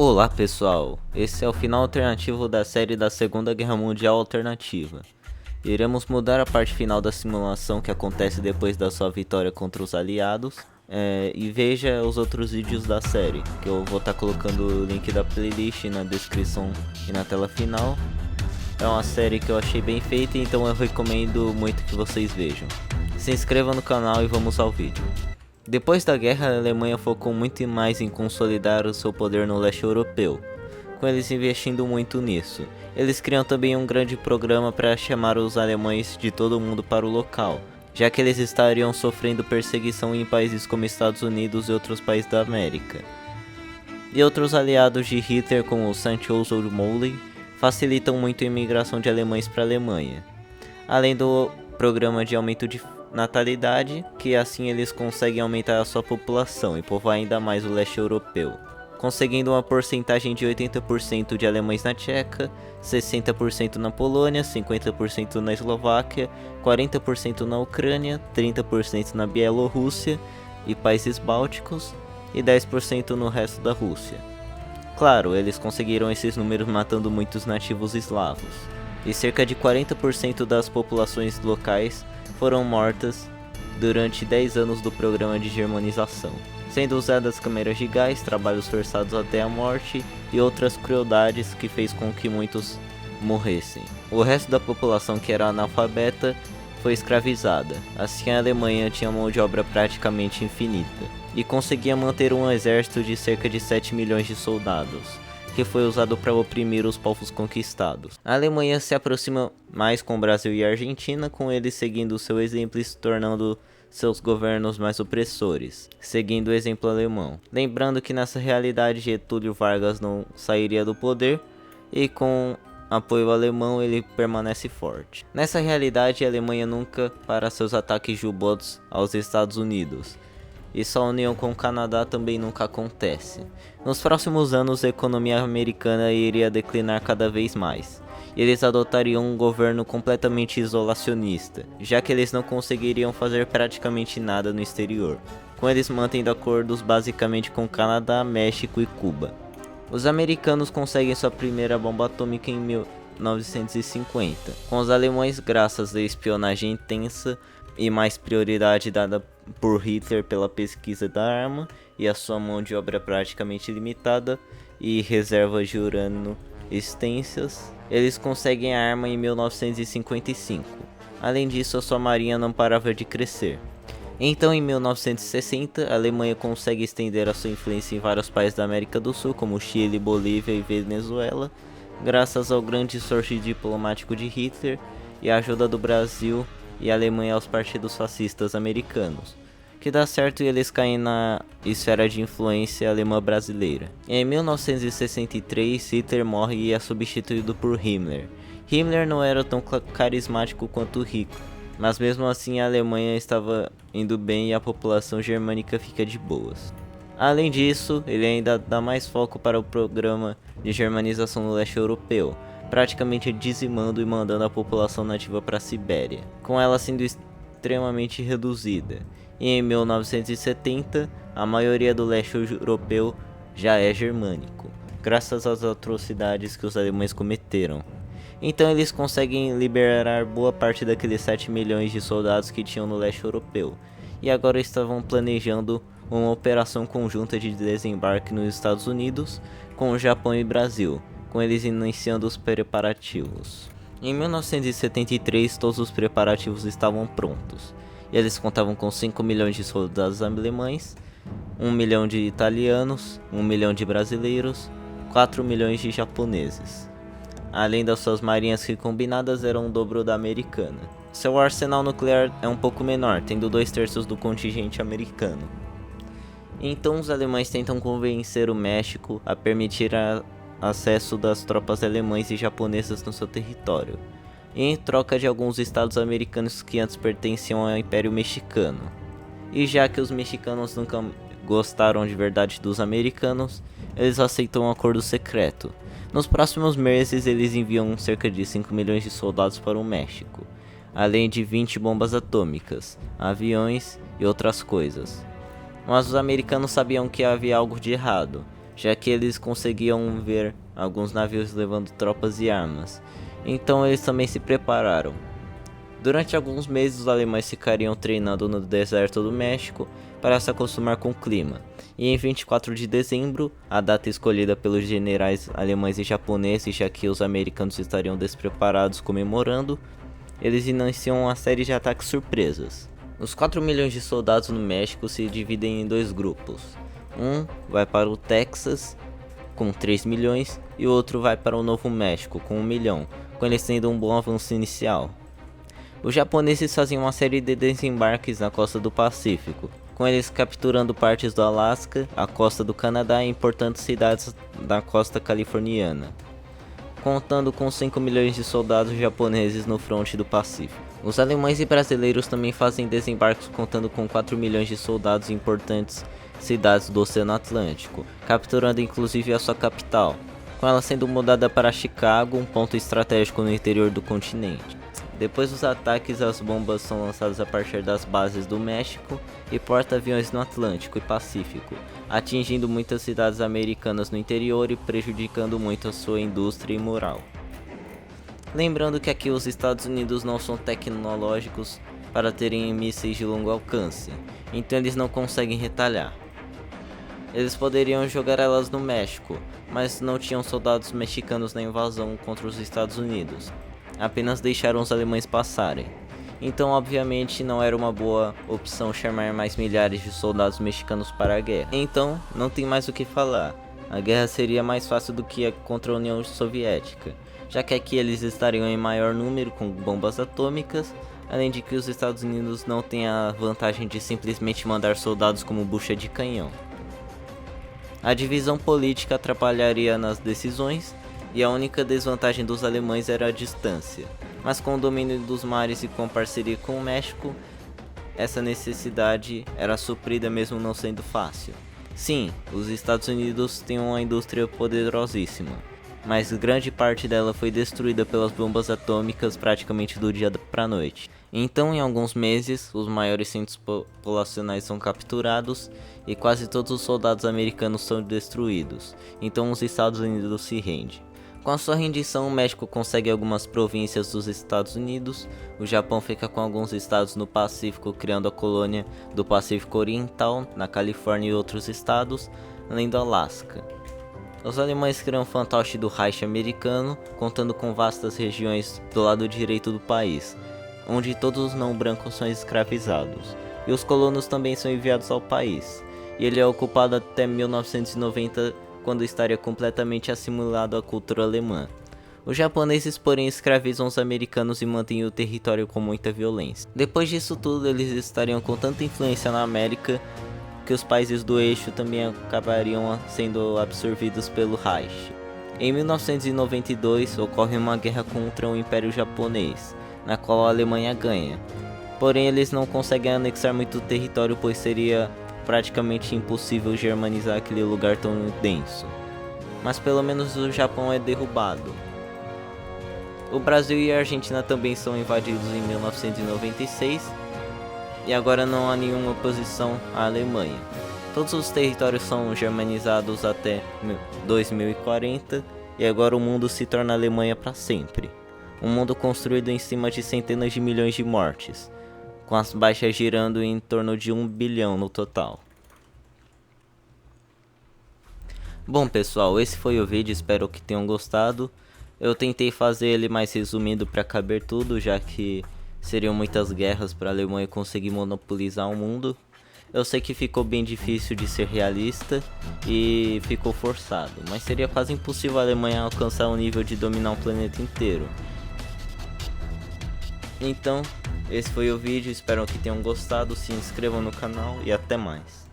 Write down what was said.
Olá pessoal, esse é o final alternativo da série da Segunda Guerra Mundial Alternativa. Iremos mudar a parte final da simulação que acontece depois da sua vitória contra os aliados. E veja os outros vídeos da série, que eu vou estar colocando o link da playlist na descrição e na tela final. É uma série que eu achei bem feita, então eu recomendo muito que vocês vejam. Se inscreva no canal e vamos ao vídeo. Depois da guerra, a Alemanha focou muito mais em consolidar o seu poder no leste europeu, com eles investindo muito nisso. Eles criam também um grande programa para chamar os alemães de todo o mundo para o local, já que eles estariam sofrendo perseguição em países como Estados Unidos e outros países da América. E outros aliados de Hitler, como o Sachsen-Anhalt, facilitam muito a imigração de alemães para a Alemanha, além do programa de aumento de natalidade, que assim eles conseguem aumentar a sua população e povoar ainda mais o leste europeu, conseguindo uma porcentagem de 80% de alemães na Tcheca, 60% na Polônia, 50% na Eslováquia, 40% na Ucrânia, 30% na Bielorrússia e países bálticos e 10% no resto da Rússia. Claro, eles conseguiram esses números matando muitos nativos eslavos, e cerca de 40% das populações locais foram mortas durante 10 anos do programa de germanização, sendo usadas câmeras de gás, trabalhos forçados até a morte e outras crueldades que fez com que muitos morressem. O resto da população que era analfabeta foi escravizada, assim a Alemanha tinha mão de obra praticamente infinita, e conseguia manter um exército de cerca de 7 milhões de soldados, que foi usado para oprimir os povos conquistados. A Alemanha se aproxima mais com o Brasil e a Argentina, com eles seguindo o seu exemplo e se tornando seus governos mais opressores, seguindo o exemplo alemão. Lembrando que nessa realidade Getúlio Vargas não sairia do poder e com apoio alemão ele permanece forte. Nessa realidade a Alemanha nunca para seus ataques de U-boats aos Estados Unidos. E sua união com o Canadá também nunca acontece. Nos próximos anos a economia americana iria declinar cada vez mais. E eles adotariam um governo completamente isolacionista, já que eles não conseguiriam fazer praticamente nada no exterior, com eles mantendo acordos basicamente com o Canadá, México e Cuba. Os americanos conseguem sua primeira bomba atômica em 1950, com os alemães graças à espionagem intensa e mais prioridade dada por Hitler pela pesquisa da arma e a sua mão de obra praticamente limitada e reservas de urânio extensas, eles conseguem a arma em 1955. Além disso, a sua marinha não parava de crescer. Então, em 1960, a Alemanha consegue estender a sua influência em vários países da América do Sul, como Chile, Bolívia e Venezuela, graças ao grande esforço diplomático de Hitler e a ajuda do Brasil e a Alemanha aos partidos fascistas americanos, que dá certo e eles caem na esfera de influência alemã brasileira. Em 1963, Hitler morre e é substituído por Himmler. Himmler não era tão carismático quanto Hitler, mas mesmo assim a Alemanha estava indo bem e a população germânica fica de boas. Além disso, ele ainda dá mais foco para o programa de germanização no leste europeu, praticamente dizimando e mandando a população nativa para a Sibéria, com ela sendo extremamente reduzida. E em 1970, a maioria do leste europeu já é germânico, graças às atrocidades que os alemães cometeram. Então eles conseguem liberar boa parte daqueles 7 milhões de soldados que tinham no leste europeu, e agora estavam planejando uma operação conjunta de desembarque nos Estados Unidos com o Japão e Brasil, com eles iniciando os preparativos. Em 1973, todos os preparativos estavam prontos, e eles contavam com 5 milhões de soldados alemães, 1 milhão de italianos, 1 milhão de brasileiros, 4 milhões de japoneses, além das suas marinhas que combinadas eram o dobro da americana. Seu arsenal nuclear é um pouco menor, tendo 2/3 do contingente americano. Então os alemães tentam convencer o México a permitir acesso das tropas alemãs e japonesas no seu território, em troca de alguns estados americanos que antes pertenciam ao Império Mexicano. E já que os mexicanos nunca gostaram de verdade dos americanos, eles aceitam um acordo secreto. Nos próximos meses eles enviam cerca de 5 milhões de soldados para o México, além de 20 bombas atômicas, aviões e outras coisas. Mas os americanos sabiam que havia algo de errado, já que eles conseguiam ver alguns navios levando tropas e armas. Então eles também se prepararam. Durante alguns meses os alemães ficariam treinando no deserto do México para se acostumar com o clima. E em 24 de dezembro, a data escolhida pelos generais alemães e japoneses, já que os americanos estariam despreparados comemorando, eles iniciam uma série de ataques surpresas. Os 4 milhões de soldados no México se dividem em dois grupos. Um vai para o Texas, com 3 milhões, e o outro vai para o Novo México, com 1 milhão, com eles tendo um bom avanço inicial. Os japoneses faziam uma série de desembarques na costa do Pacífico, com eles capturando partes do Alasca, a costa do Canadá e importantes cidades da costa californiana, contando com 5 milhões de soldados japoneses no fronte do Pacífico. Os alemães e brasileiros também fazem desembarques contando com 4 milhões de soldados em importantes cidades do Oceano Atlântico, capturando inclusive a sua capital, com ela sendo mudada para Chicago, um ponto estratégico no interior do continente. Depois dos ataques, as bombas são lançadas a partir das bases do México e porta-aviões no Atlântico e Pacífico, atingindo muitas cidades americanas no interior e prejudicando muito a sua indústria e moral. Lembrando que aqui os Estados Unidos não são tecnológicos para terem mísseis de longo alcance, então eles não conseguem retalhar. Eles poderiam jogar elas no México, mas não tinham soldados mexicanos na invasão contra os Estados Unidos. Apenas deixaram os alemães passarem. Então obviamente não era uma boa opção chamar mais milhares de soldados mexicanos para a guerra. Então não tem mais o que falar. A guerra seria mais fácil do que a contra a União Soviética, já que aqui eles estariam em maior número com bombas atômicas, além de que os Estados Unidos não têm a vantagem de simplesmente mandar soldados como bucha de canhão. A divisão política atrapalharia nas decisões, e a única desvantagem dos alemães era a distância, mas com o domínio dos mares e com parceria com o México, essa necessidade era suprida mesmo não sendo fácil. Sim, os Estados Unidos têm uma indústria poderosíssima, mas grande parte dela foi destruída pelas bombas atômicas praticamente do dia para a noite. Então, em alguns meses, os maiores centros populacionais são capturados e quase todos os soldados americanos são destruídos, então os Estados Unidos se rendem. Com a sua rendição, o México consegue algumas províncias dos Estados Unidos, o Japão fica com alguns estados no Pacífico, criando a colônia do Pacífico Oriental, na Califórnia e outros estados, além do Alasca. Os alemães criam o fantoche do Reich americano, contando com vastas regiões do lado direito do país, onde todos os não brancos são escravizados, e os colonos também são enviados ao país, e ele é ocupado até 1990, quando estaria completamente assimilado à cultura alemã. Os japoneses, porém, escravizam os americanos e mantêm o território com muita violência. Depois disso tudo, eles estariam com tanta influência na América que os países do eixo também acabariam sendo absorvidos pelo Reich. Em 1992, ocorre uma guerra contra o Império Japonês, na qual a Alemanha ganha. Porém, eles não conseguem anexar muito território, pois seria praticamente impossível germanizar aquele lugar tão denso. Mas pelo menos o Japão é derrubado. O Brasil e a Argentina também são invadidos em 1996 e agora não há nenhuma oposição à Alemanha. Todos os territórios são germanizados até 2040 e agora o mundo se torna Alemanha para sempre. Um mundo construído em cima de centenas de milhões de mortes, com as baixas girando em torno de 1 bilhão no total. Bom pessoal, esse foi o vídeo, espero que tenham gostado. Eu tentei fazer ele mais resumido para caber tudo, já que seriam muitas guerras para a Alemanha conseguir monopolizar o mundo. Eu sei que ficou bem difícil de ser realista e ficou forçado, mas seria quase impossível a Alemanha alcançar o nível de dominar o planeta inteiro. Então, esse foi o vídeo, espero que tenham gostado, se inscrevam no canal e até mais.